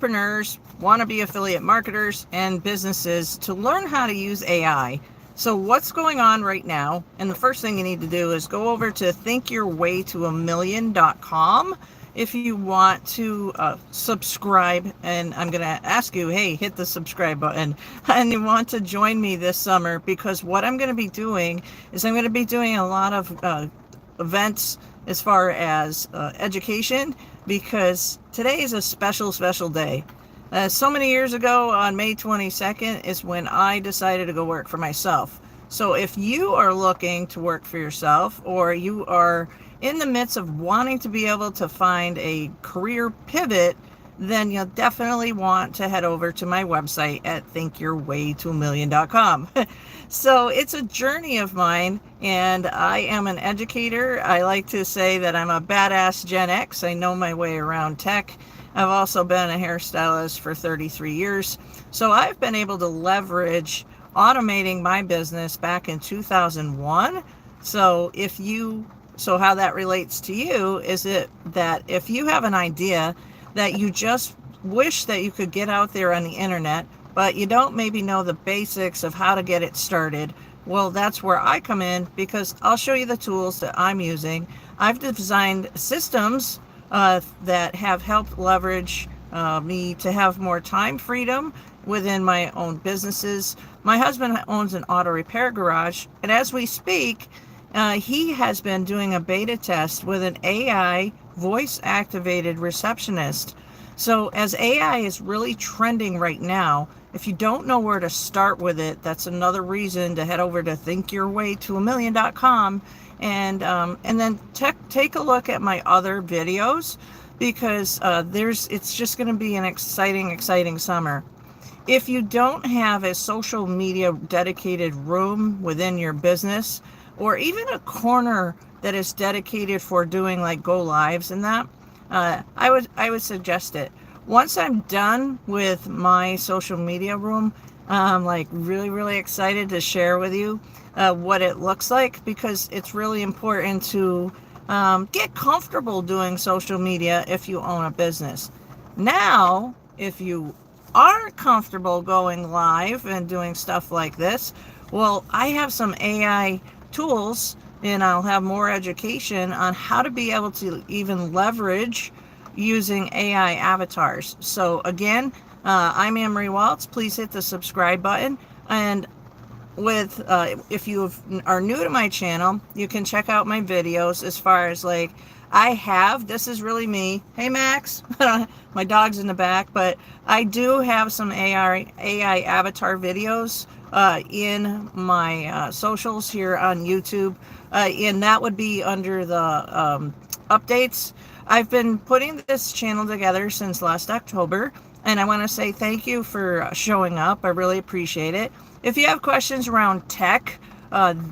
entrepreneurs, wannabe affiliate marketers, and businesses to learn how to use AI. So what's going on right now? And the first thing you need to do is go over to thinkyourwaytoamillion.com if you want to subscribe. And I'm going to ask you, hey, hit the subscribe button. And you want to join me this summer, because what I'm going to be doing is I'm going to be doing a lot of events as far as education, because today is a special day. So many years ago, on May 22nd, is when I decided to go work for myself. So if you are looking to work for yourself, or you are in the midst of wanting to be able to find a career pivot, then you'll definitely want to head over to my website at thinkyourwaytoamillion.com. So it's a journey of mine, and I am an educator. I like to say that I'm a badass Gen X. I know my way around tech. I've also been a hairstylist for 33 years. So I've been able to leverage automating my business back in 2001. So how that relates to you is that if you have an idea that you just wish that you could get out there on the internet, but you don't maybe know the basics of how to get it started, well, that's where I come in, because I'll show you the tools that I'm using. I've designed systems that have helped leverage me to have more time freedom within my own businesses. My husband owns an auto repair garage, and as we speak, he has been doing a beta test with an AI voice-activated receptionist. So as AI is really trending right now, if you don't know where to start with it, that's another reason to head over to thinkyourwaytoamillion.com and then take a look at my other videos, because it's just going to be an exciting summer. If you don't have a social media dedicated room within your business, or even a corner that is dedicated for doing like go lives and that, I would suggest it. Once I'm done with my social media room, I'm like really excited to share with you what it looks like, because it's really important to get comfortable doing social media if you own a business. Now, if you aren't comfortable going live and doing stuff like this, well, I have some AI tools, and I'll have more education on how to be able to even leverage using AI avatars. So again, I'm Amory Walts. Please hit the subscribe button. And if you are new to my channel, you can check out my videos as far as like, this is really me. Hey, Max. My dog's in the back, but I do have some AI avatar videos in my socials here on YouTube. And that would be under the updates. I've been putting this channel together since last October, and I want to say thank you for showing up. I really appreciate it. If you have questions around tech,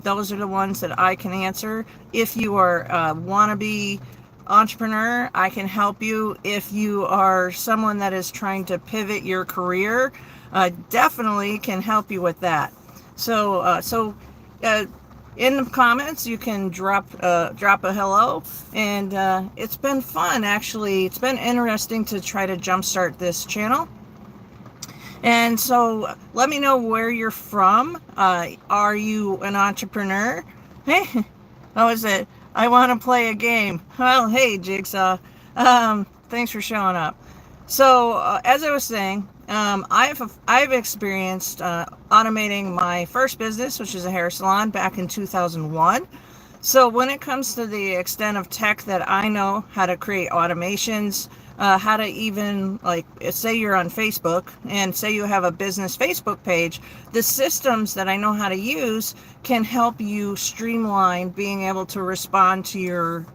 those are the ones that I can answer. If you are a wannabe entrepreneur, I can help you. If you are someone that is trying to pivot your career, definitely can help you with that. So in the comments, you can drop a hello, and it's been fun, actually. It's been interesting to try to jumpstart this channel. And so let me know where you're from. Are you an entrepreneur? Hey, how is it? I want to play a game. Well, hey, Jigsaw. Thanks for showing up. So as I was saying, I've experienced automating my first business, which is a hair salon, back in 2001. So when it comes to the extent of tech that I know how to create automations, how to even, like, say you're on Facebook and say you have a business Facebook page, the systems that I know how to use can help you streamline being able to respond to your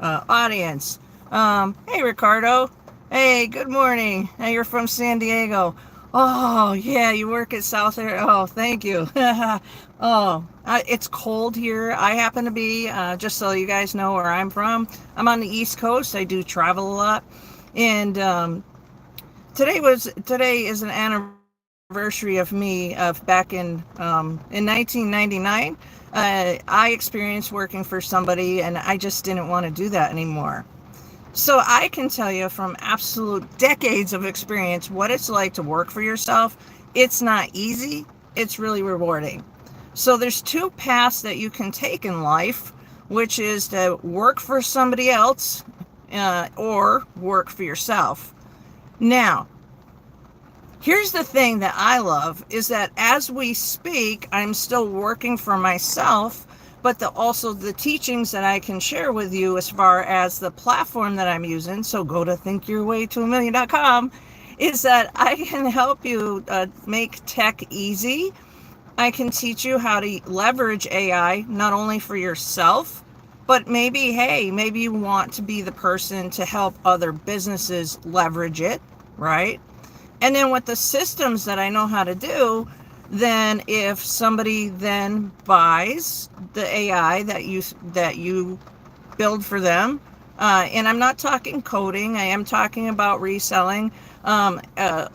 audience. Hey, Ricardo. Hey, good morning. Hey, you're from San Diego. Oh, yeah, you work at South Air. Oh, thank you. It's cold here. I happen to be, just so you guys know where I'm from, I'm on the East Coast. I do travel a lot. And today is an anniversary of me back in 1999. I experienced working for somebody, and I just didn't want to do that anymore. So I can tell you from absolute decades of experience what it's like to work for yourself. It's not easy. It's really rewarding. So there's two paths that you can take in life, which is to work for somebody else or work for yourself. Now, here's the thing that I love is that as we speak, I'm still working for myself, but also the teachings that I can share with you as far as the platform that I'm using. So go to thinkyourwaytoamillion.com is that I can help you make tech easy. I can teach you how to leverage AI, not only for yourself, but maybe, hey, maybe you want to be the person to help other businesses leverage it, right? And then with the systems that I know how to do, then if somebody then buys the AI that you build for them, and I'm not talking coding, I am talking about reselling a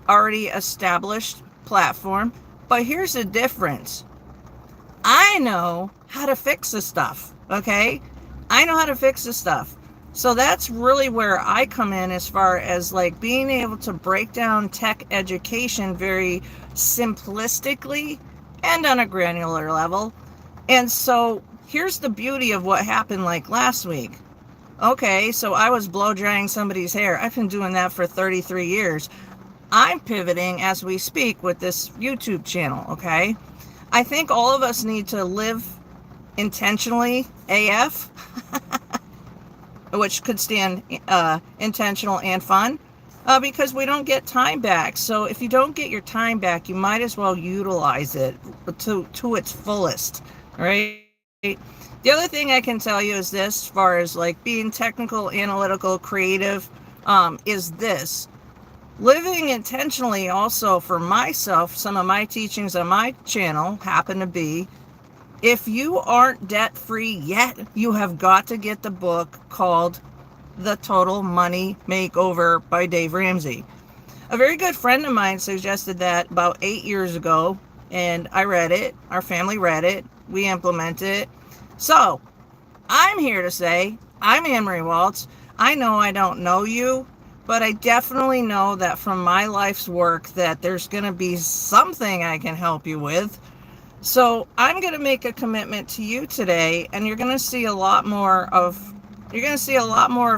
already established platform. But here's the difference. I know how to fix the stuff, okay? I know how to fix the stuff. So that's really where I come in as far as like being able to break down tech education very simplistically and on a granular level. And so here's the beauty of what happened like last week. Okay, so I was blow drying somebody's hair. I've been doing that for 33 years. I'm pivoting as we speak with this YouTube channel, okay? I think all of us need to live intentionally AF, which could stand intentional and fun, because we don't get time back. So if you don't get your time back, you might as well utilize it to its fullest, right? The other thing I can tell you is this, as far as like being technical, analytical, creative, is this. Living intentionally also for myself, some of my teachings on my channel happen to be, if you aren't debt free yet, you have got to get the book called The Total Money Makeover by Dave Ramsey. A very good friend of mine suggested that about 8 years ago, and I read it. Our family read it. We implemented it. So I'm here to say, I'm Anne-Marie Walts. I know I don't know you, but I definitely know that from my life's work that there's going to be something I can help you with. So I'm going to make a commitment to you today, and you're going to see a lot more of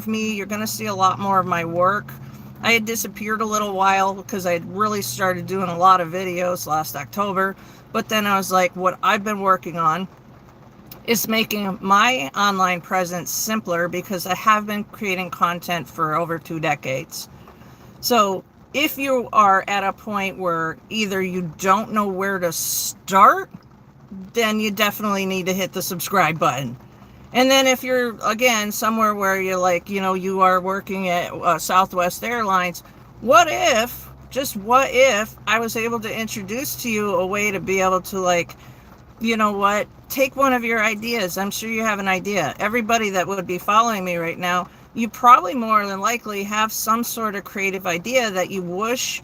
me. You're going to see a lot more of my work. I had disappeared a little while because I had really started doing a lot of videos last October, but then I was like, what I've been working on is making my online presence simpler, because I have been creating content for over 2 decades. So if you are at a point where either you don't know where to start, then you definitely need to hit the subscribe button. And then if you're, again, somewhere where you're like, you are working at Southwest Airlines, just what if I was able to introduce to you a way to be able to, like, take one of your ideas. I'm sure you have an idea. Everybody that would be following me right now, you probably more than likely have some sort of creative idea that you wish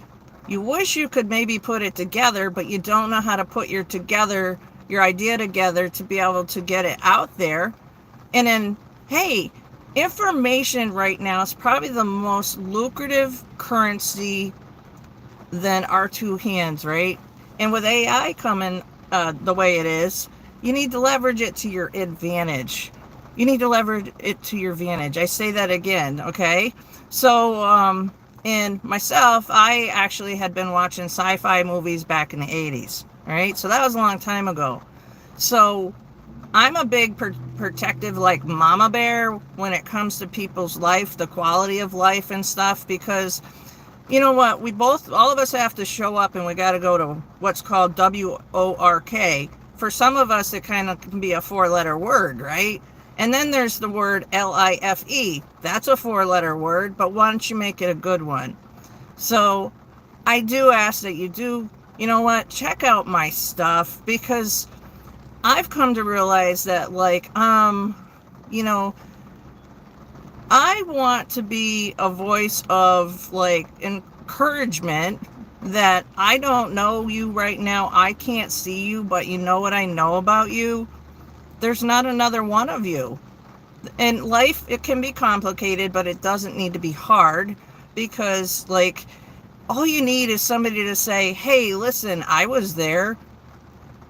you could maybe put it together, but you don't know how to put your idea together to be able to get it out there. And then, hey, information right now is probably the most lucrative currency than our two hands, right? And with AI coming the way it is, you need to leverage it to your advantage. I say that again, okay? So, and myself, I actually had been watching sci-fi movies back in the 80s, right? So that was a long time ago. So I'm a big protective, like, mama bear when it comes to people's life, the quality of life and stuff, because you know what, all of us have to show up, and we got to go to what's called WORK. For some of us, it kind of can be a 4-letter word, right? And then there's the word LIFE. That's a 4-letter word, but why don't you make it a good one? So I do ask that you do, check out my stuff, because I've come to realize that, like, I want to be a voice of, like, encouragement, that I don't know you right now. I can't see you, but you know what I know about you? There's not another one of you. And life, it can be complicated, but it doesn't need to be hard, because like all you need is somebody to say, hey, listen, I was there,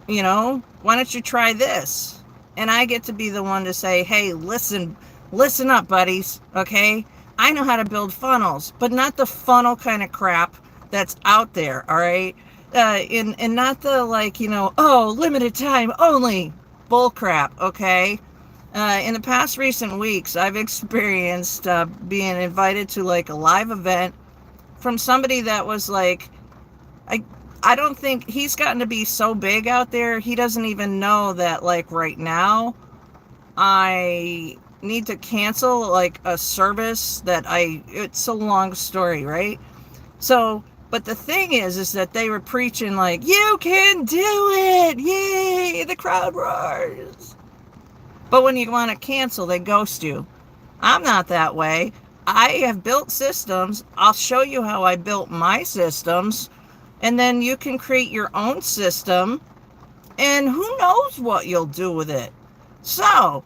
why don't you try this? And I get to be the one to say, hey, listen up, buddies, okay? I know how to build funnels, but not the funnel kind of crap that's out there, all right? And not the like, oh, limited time only bull crap, okay? In the past recent weeks, I've experienced being invited to like a live event from somebody that was like, I I don't think he's gotten to be so big out there. He doesn't even know that like right now I need to cancel like a service that it's a long story, right? So, but the thing is that they were preaching like, you can do it. Yay, the crowd roars. But when you want to cancel, they ghost you. I'm not that way. I have built systems. I'll show you how I built my systems. And then you can create your own system. And who knows what you'll do with it. So,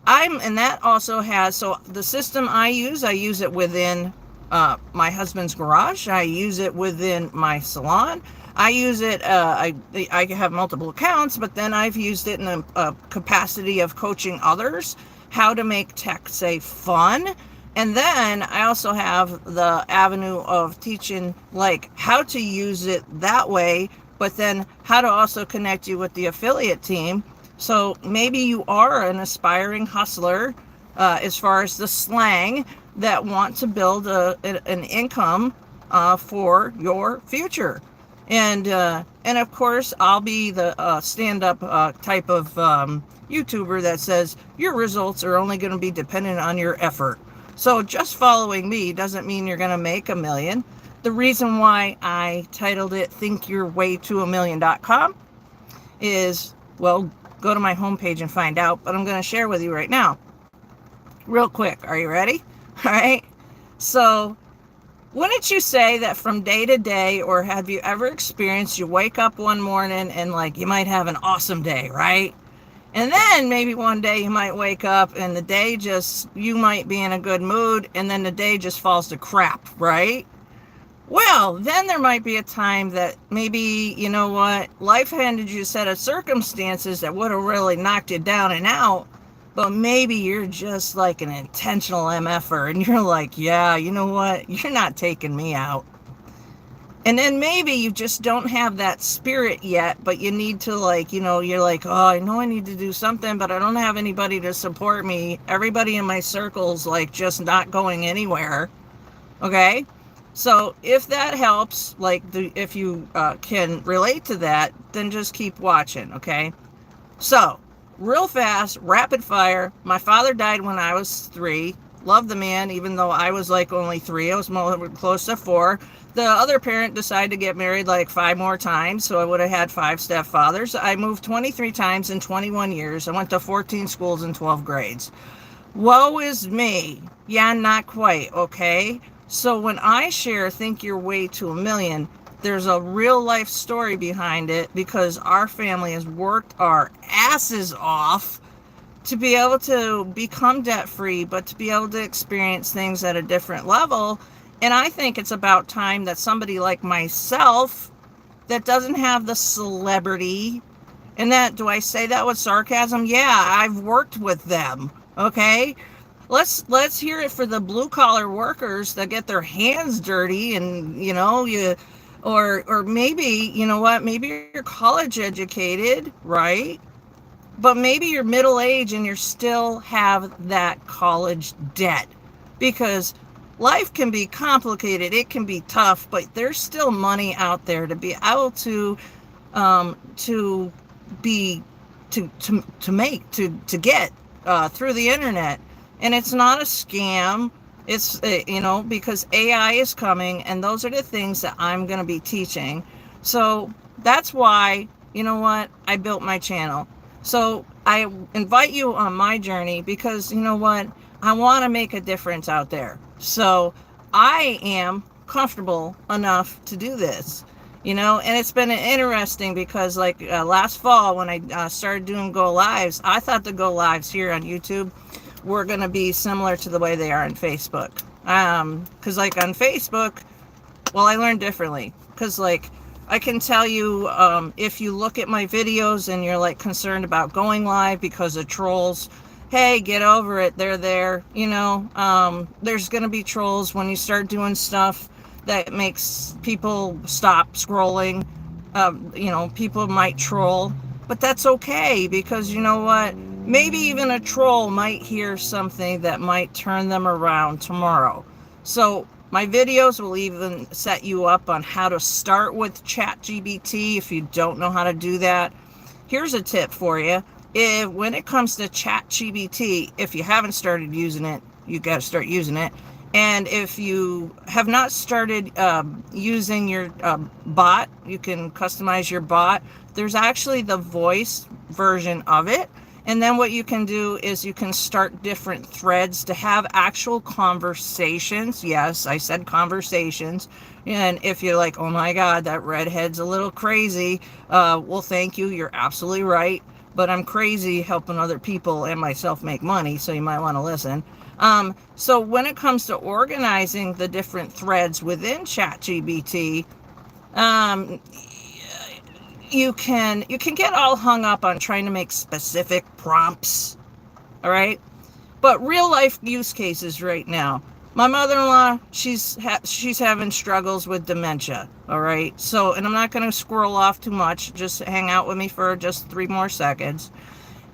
and that also has, so the system I use it within my husband's garage. I use it within my salon. I use it, I have multiple accounts, but then I've used it in a capacity of coaching others how to make tech say fun. And then I also have the avenue of teaching like how to use it that way, but then how to also connect you with the affiliate team. So maybe you are an aspiring hustler as far as the slang that want to build an income for your future. And of course, I'll be the stand-up type of YouTuber that says your results are only going to be dependent on your effort. So just following me doesn't mean you're going to make $1 million. The reason why I titled it thinkyourwayto1million.com is, well, go to my homepage and find out, but I'm going to share with you right now. Real quick, are you ready? All right. So, wouldn't you say that from day to day, or have you ever experienced you wake up one morning and like you might have an awesome day, right? And then maybe one day you might wake up and the day you might be in a good mood and then the day just falls to crap, right? Well, then there might be a time that maybe, you know what, life handed you a set of circumstances that would have really knocked you down and out, but maybe you're just like an intentional MFer and you're like, yeah, you know what, you're not taking me out. And then maybe you just don't have that spirit yet, but you need to like, you're like, oh, I know I need to do something, but I don't have anybody to support me. Everybody in my circle's like just not going anywhere. Okay? So if that helps, like if you can relate to that, then just keep watching, okay? So, real fast, rapid fire. My father died when I was 3. Loved the man, even though I was like only 3. I was more close to 4. The other parent decided to get married like 5 more times, so I would have had 5 stepfathers. I moved 23 times in 21 years. I went to 14 schools in 12 grades. Woe is me. Yeah, not quite, okay? So when I share Think Your Way to $1 million, there's a real life story behind it because our family has worked our asses off to be able to become debt free, but to be able to experience things at a different level. And I think it's about time that somebody like myself that doesn't have the celebrity, and that, do I say that with sarcasm? Yeah, I've worked with them, okay? Let's hear it for the blue collar workers that get their hands dirty and, or maybe, you know what, maybe you're college educated, right? But maybe you're middle age and you still have that college debt, because life can be complicated, it can be tough, but there's still money out there to be able to get through the internet. And it's not a scam. It's, because AI is coming, and those are the things that I'm going to be teaching. So that's why, you know what, I built my channel. So I invite you on my journey because, you know what, I want to make a difference out there. So I am comfortable enough to do this, and it's been interesting because like last fall when I started doing go lives, I thought the go lives here on YouTube were going to be similar to the way they are on Facebook. Because like on Facebook, well, I learned differently. Because like I can tell you, if you look at my videos and you're like concerned about going live because of trolls, hey, get over it. They're there. There's going to be trolls when you start doing stuff that makes people stop scrolling. People might troll, but that's okay, because you know what? Maybe even a troll might hear something that might turn them around tomorrow. So my videos will even set you up on how to start with ChatGPT if you don't know how to do that. Here's a tip for you. When it comes to ChatGPT, if you haven't started using it, you got to start using it. And if you have not started using your bot, you can customize your bot. There's actually the voice version of it. And then what you can do is you can start different threads to have actual conversations. Yes, I said conversations. And if you're like, oh my God, that redhead's a little crazy, well, thank you. You're absolutely right. But I'm crazy helping other people and myself make money, so you might want to listen. So when it comes to organizing the different threads within ChatGPT, you can get all hung up on trying to make specific prompts, all right? But real life use cases right now. My mother-in-law, she's having struggles with dementia, all right? So, and I'm not going to squirrel off too much. Just hang out with me for just 3 more seconds.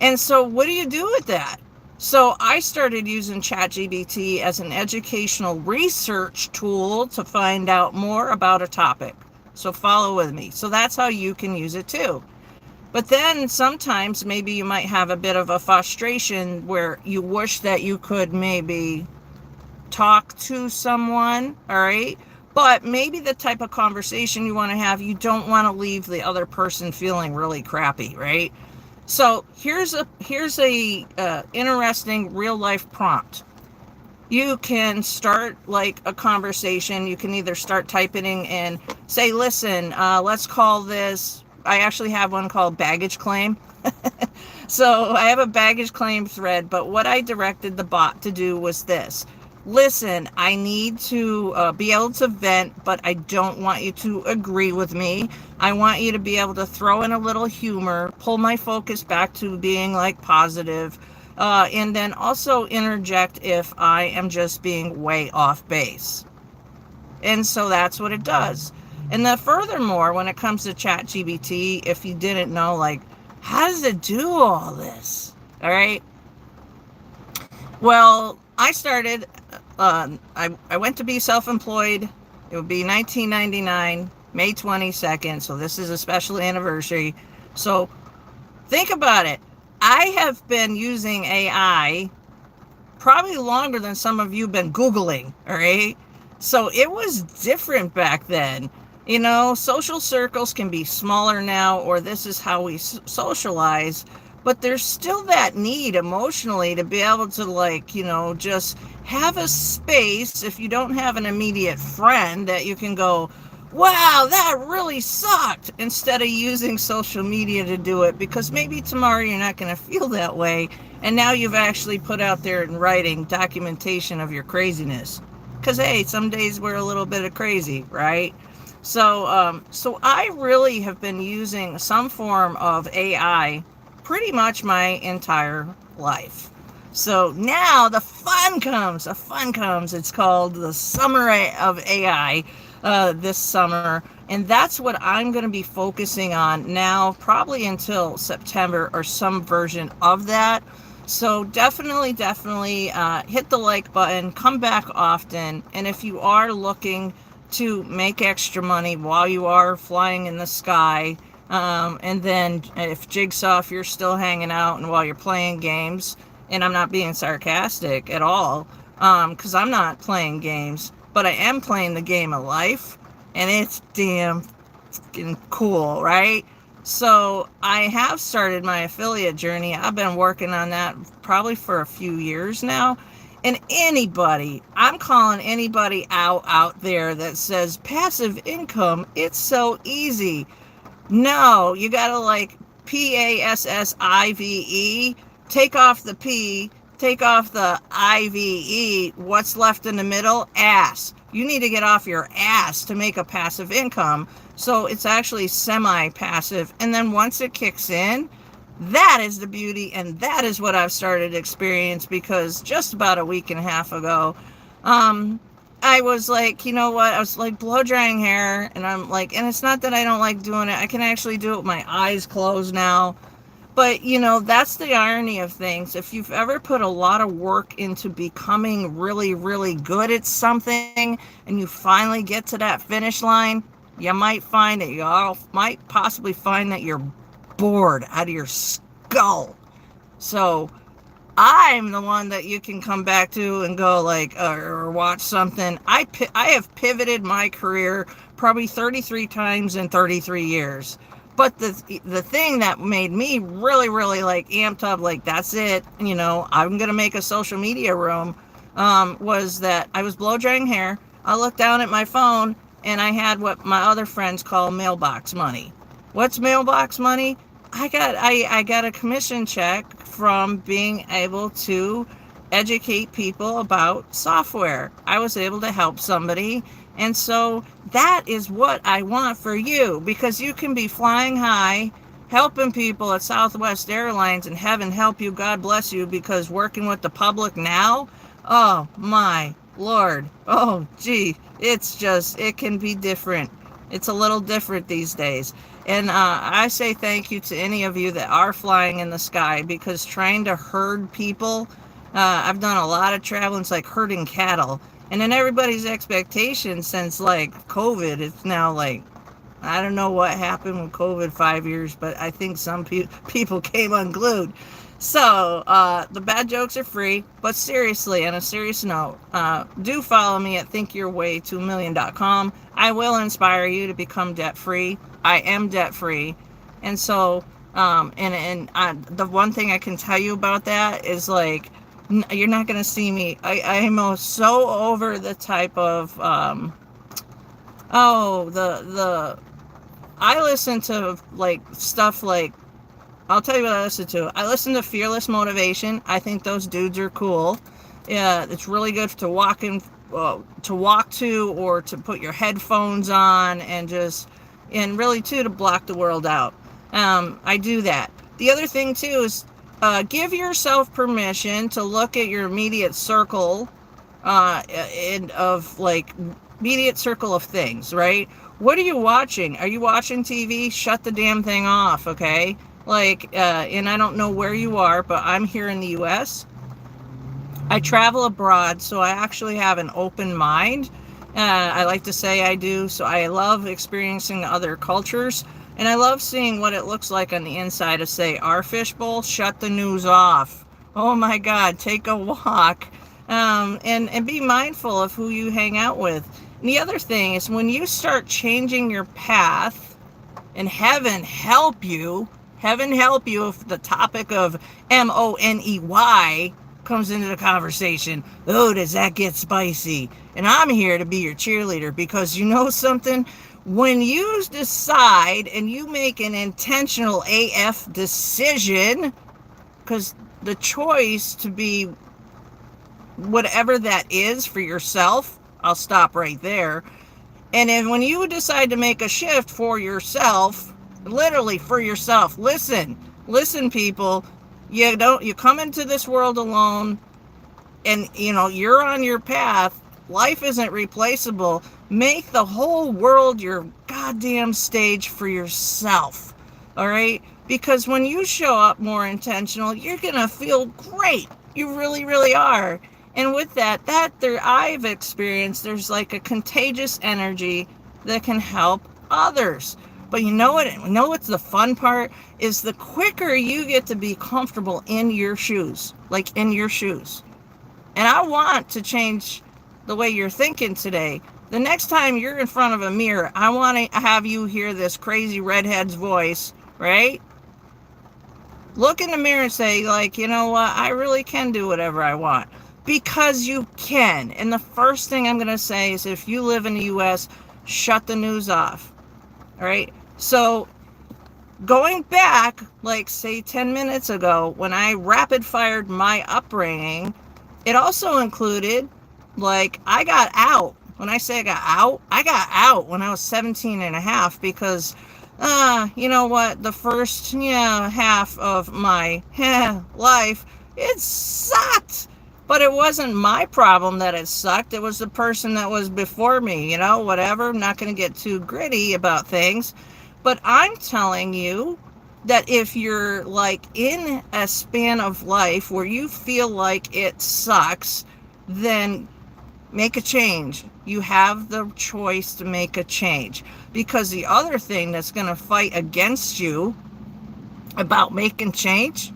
And so what do you do with that? So I started using ChatGPT as an educational research tool to find out more about a topic. So follow with me. So that's how you can use it too. But then sometimes maybe you might have a bit of a frustration where you wish that you could maybe talk to someone, all right? But maybe the type of conversation you want to have, you don't want to leave the other person feeling really crappy, right? So here's a interesting real life prompt. You can start like a conversation. You can either start typing and say, listen, let's call this, I actually have one called baggage claim. So I have a baggage claim thread, but what I directed the bot to do was this. Listen, I need to be able to vent, but I don't want you to agree with me. I want you to be able to throw in a little humor, pull my focus back to being like positive, and then also interject if I am just being way off base. And so that's what it does. And then furthermore, when it comes to ChatGPT, if you didn't know, like, how does it do all this? All right. Well, I started, I went to be self-employed. It would be 1999, May 22nd. So this is a special anniversary. So think about it. I have been using AI probably longer than some of you have been Googling, all right? So it was different back then. Social circles can be smaller now, or this is how we socialize. But there's still that need emotionally to be able to just have a space if you don't have an immediate friend that you can go, wow, that really sucked, instead of using social media to do it, because maybe tomorrow you're not going to feel that way. And now you've actually put out there in writing documentation of your craziness. Because, hey, some days we're a little bit of crazy, right? So I really have been using some form of AI pretty much my entire life. So now the fun comes. It's called the Summer of AI this summer. And that's what I'm going to be focusing on now, probably until September or some version of that. So definitely hit the like button, come back often. And if you are looking to make extra money while you are flying in the sky, and then if Jigsaw, if you're still hanging out and while you're playing games, and I'm not being sarcastic at all, because I'm not playing games, but I am playing the game of life, and it's damn fucking cool, right? So I have started my affiliate journey. I've been working on that probably for a few years now. And I'm calling anybody out there that says passive income, it's so easy. No, you gotta passive, take off the P, take off the IVE, what's left in the middle? Ass. You need to get off your ass to make a passive income. So it's actually semi-passive. And then once it kicks in, that is the beauty, and that is what I've started to experience, because just about a week and a half ago, I was like, you know what? I was like blow drying hair, and I'm like, and it's not that I don't like doing it. I can actually do it with my eyes closed now. But, that's the irony of things. If you've ever put a lot of work into becoming really, really good at something, and you finally get to that finish line, you might find that might possibly find that you're bored out of your skull. So I'm the one that you can come back to and go like, or watch something. I have pivoted my career probably 33 times in 33 years. But the thing that made me really, really like amped up, like that's it, I'm going to make a social media room, was that I was blow drying hair. I looked down at my phone and I had what my other friends call mailbox money. What's mailbox money? I got a commission check from being able to educate people about software. I was able to help somebody. And so that is what I want for you, because you can be flying high, helping people at Southwest Airlines, and heaven help you, God bless you, because working with the public now, oh my Lord, oh gee, it can be different. It's a little different these days. And I say thank you to any of you that are flying in the sky, because trying to herd people, I've done a lot of travel. It's like herding cattle. And then everybody's expectations since like COVID, it's now like, I don't know what happened with COVID 5 years, but I think some people came unglued. So the bad jokes are free, but seriously, on a serious note, do follow me at thinkyourway2million.com. I will inspire you to become debt free. I am debt free. And so, the one thing I can tell you about that is like, you're not going to see me. I am so over the type of, I listen to like stuff like, I'll tell you what I listen to. I listen to Fearless Motivation. I think those dudes are cool. Yeah, it's really good to walk to, or to put your headphones on and really too to block the world out. I do that. The other thing too is give yourself permission to look at your immediate circle immediate circle of things, right? What are you watching? Are you watching TV? Shut the damn thing off, okay? And I don't know where you are, but I'm here in the U.S. I travel abroad, so I actually have an open mind. I like to say I do, so I love experiencing other cultures, and I love seeing what it looks like on the inside of, say, our fishbowl. Shut the news off. Oh my God, take a walk, and be mindful of who you hang out with. And the other thing is, when you start changing your path, and heaven help you if the topic of MONEY comes into the conversation. Oh, does that get spicy? And I'm here to be your cheerleader, because you know something? When you decide and you make an intentional AF decision, because the choice to be whatever that is for yourself, I'll stop right there. And then when you decide to make a shift for yourself, literally for yourself, listen people, you come into this world alone, and you're on your path. Life isn't replaceable. Make the whole world your goddamn stage for yourself. All right? Because when you show up more intentional, you're gonna feel great. You really, really are. And with that I've experienced, there's like a contagious energy that can help others. But you know what's the fun part? Is the quicker you get to be comfortable in your shoes. And I want to change the way you're thinking today. The next time you're in front of a mirror, I want to have you hear this crazy redhead's voice, right? Look in the mirror and say, like, you know what? I really can do whatever I want. Because you can. And the first thing I'm going to say is, if you live in the U.S., shut the news off. All right? So going back, like, say 10 minutes ago, when I rapid fired my upbringing, it also included, like, I got out. When I say I got out when I was 17 and a half because, you know what, the first, half of my life, it sucked. But it wasn't my problem that it sucked. It was the person that was before me, whatever. I'm not going to get too gritty about things. But I'm telling you that if you're like in a span of life where you feel like it sucks, then make a change. You have the choice to make a change. Because the other thing that's going to fight against you about making change,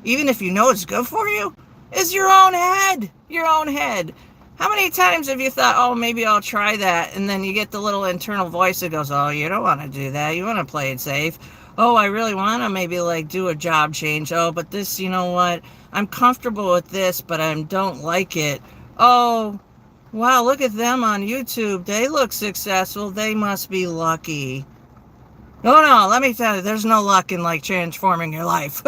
even if you know it's good for you, is your own head. Your own head. How many times have you thought, oh, maybe I'll try that, and then you get the little internal voice that goes, oh, you don't want to do that. You want to play it safe. Oh, I really want to maybe like do a job change. Oh, but this, you know what? I'm comfortable with this, but I don't like it. Oh, wow, look at them on YouTube. They look successful. They must be lucky. No, let me tell you, there's no luck in like transforming your life.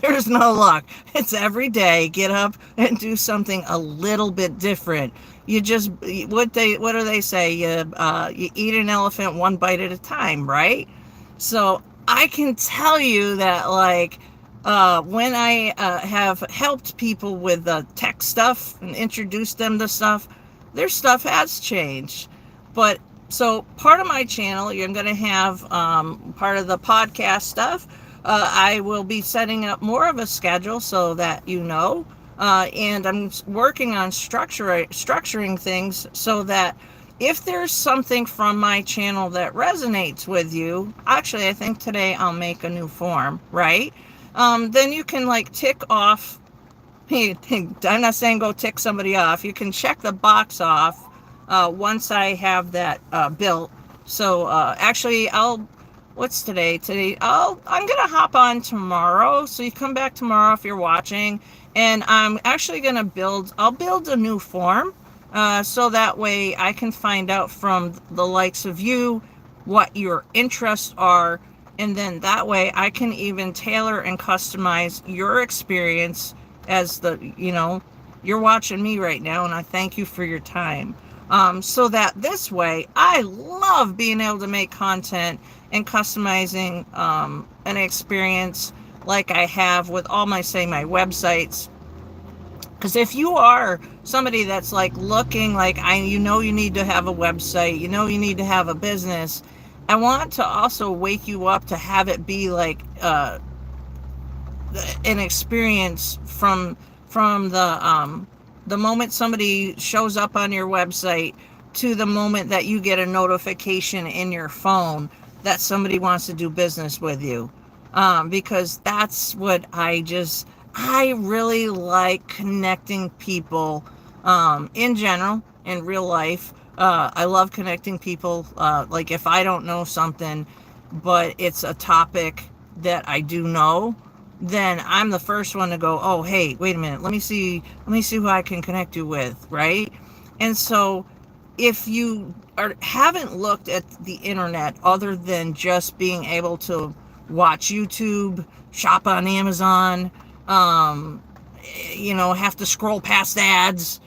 There's no luck. It's every day, get up and do something a little bit different. You just, what do they say? You eat an elephant one bite at a time, right? So I can tell you that, like, when I have helped people with tech stuff and introduced them to stuff, their stuff has changed. But so part of my channel, you're going to have part of the podcast stuff. I will be setting up more of a schedule so that and I'm working on structuring things so that if there's something from my channel that resonates with you, actually, I think today I'll make a new form, right? Then you can like tick off. I'm not saying go tick somebody off. You can check the box off once I have that built. So actually, what's today? I'm gonna hop on tomorrow. So you come back tomorrow if you're watching, and I'm actually gonna I'll build a new form, so that way I can find out from the likes of you what your interests are, and then that way I can even tailor and customize your experience as you're watching me right now, and I thank you for your time. So that this way, I love being able to make content and customizing an experience like I have with all my websites. Because if you are somebody that's like looking like you need to have a website, you need to have a business, I want to also wake you up to have it be like an experience from the moment somebody shows up on your website to the moment that you get a notification in your phone that somebody wants to do business with you. Because that's what I really like connecting people in general, in real life. I love connecting people. Like if I don't know something, but it's a topic that I do know, then I'm the first one to go, oh, hey, wait a minute. Let me see who I can connect you with, right? And so if you haven't looked at the internet other than just being able to watch YouTube, shop on Amazon, have to scroll past ads,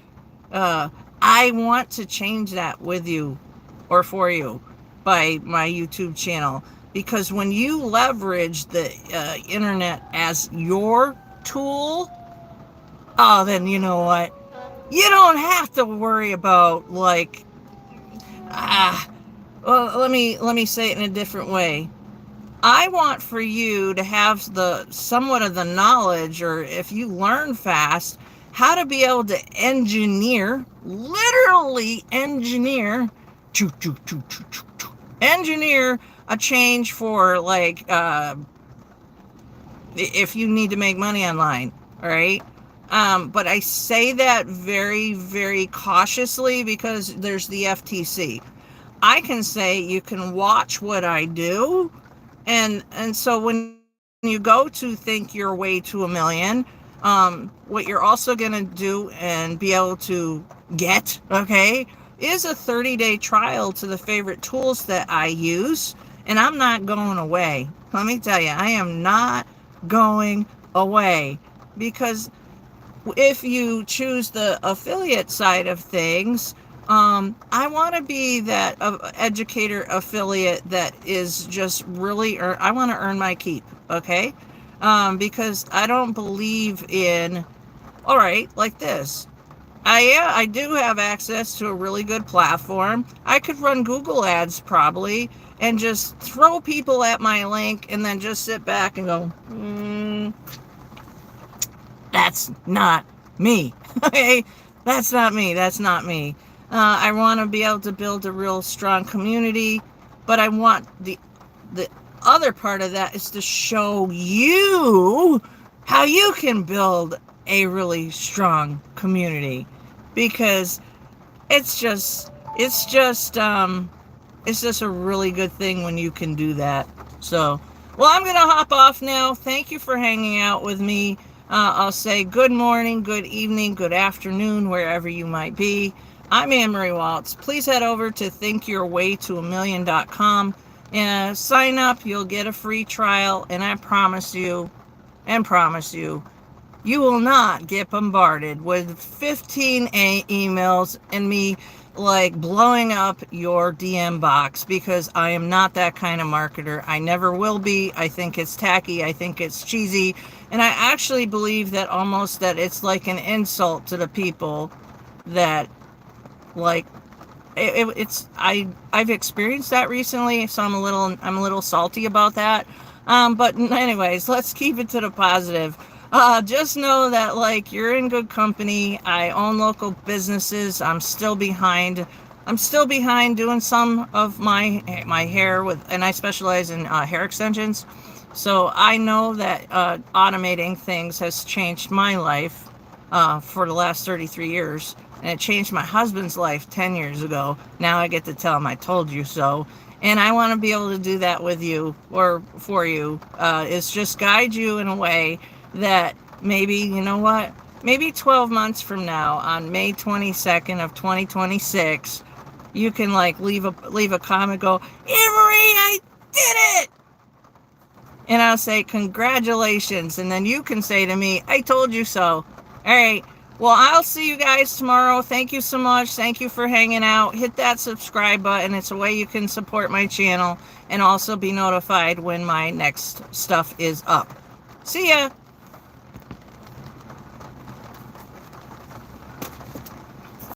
I want to change that with you or for you by my YouTube channel. Because when you leverage the internet as your tool, then you know what? You don't have to worry about like, well, let me say it in a different way. I want for you to have the somewhat of the knowledge, or if you learn fast, how to be able to literally engineer a change for like if you need to make money online, all right? But I say that very, very cautiously because there's the FTC. I can say you can watch what I do, and so when you go to think your way to a million, what you're also going to do and be able to get, okay, is a 30-day trial to the favorite tools that I use. And I'm not going away. Let me tell you, I am not going away, because if you choose the affiliate side of things, I want to be that educator affiliate that is just really, I want to earn my keep, okay? Because I don't believe in, all right, like this. I do have access to a really good platform. I could run Google ads probably and just throw people at my link and then just sit back and go, that's not me. Okay, that's not me. That's not me. I want to be able to build a real strong community, but I want the other part of that is to show you how you can build a really strong community, because it's just it's just it's just a really good thing when you can do that. So, well, I'm going to hop off now. Thank you for hanging out with me. I'll say good morning, good evening, good afternoon, wherever you might be. I'm Anne-Marie Walts. Please head over to thinkyourwaytoamillion.com and sign up. You'll get a free trial, and I promise you, you will not get bombarded with 15 emails and me like blowing up your DM box, because I am not that kind of marketer. I never will be. I think it's tacky. I think it's cheesy. And I actually believe that almost that it's like an insult to the people that like I've experienced that recently, so I'm a little salty about that. But anyways, let's keep it to the positive. Just know that like you're in good company. I own local businesses. I'm still behind doing some of my hair and I specialize in hair extensions. So I know that automating things has changed my life for the last 33 years. And it changed my husband's life 10 years ago. Now I get to tell him I told you so. And I want to be able to do that with you, or for you. Is just guide you in a way that maybe, you know what? Maybe 12 months from now, on May 22nd of 2026, you can like leave a comment, go, Anne-Marie, I did it! And I'll say, congratulations. And then you can say to me, I told you so. All right. Well, I'll see you guys tomorrow. Thank you so much. Thank you for hanging out. Hit that subscribe button. It's a way you can support my channel and also be notified when my next stuff is up. See ya.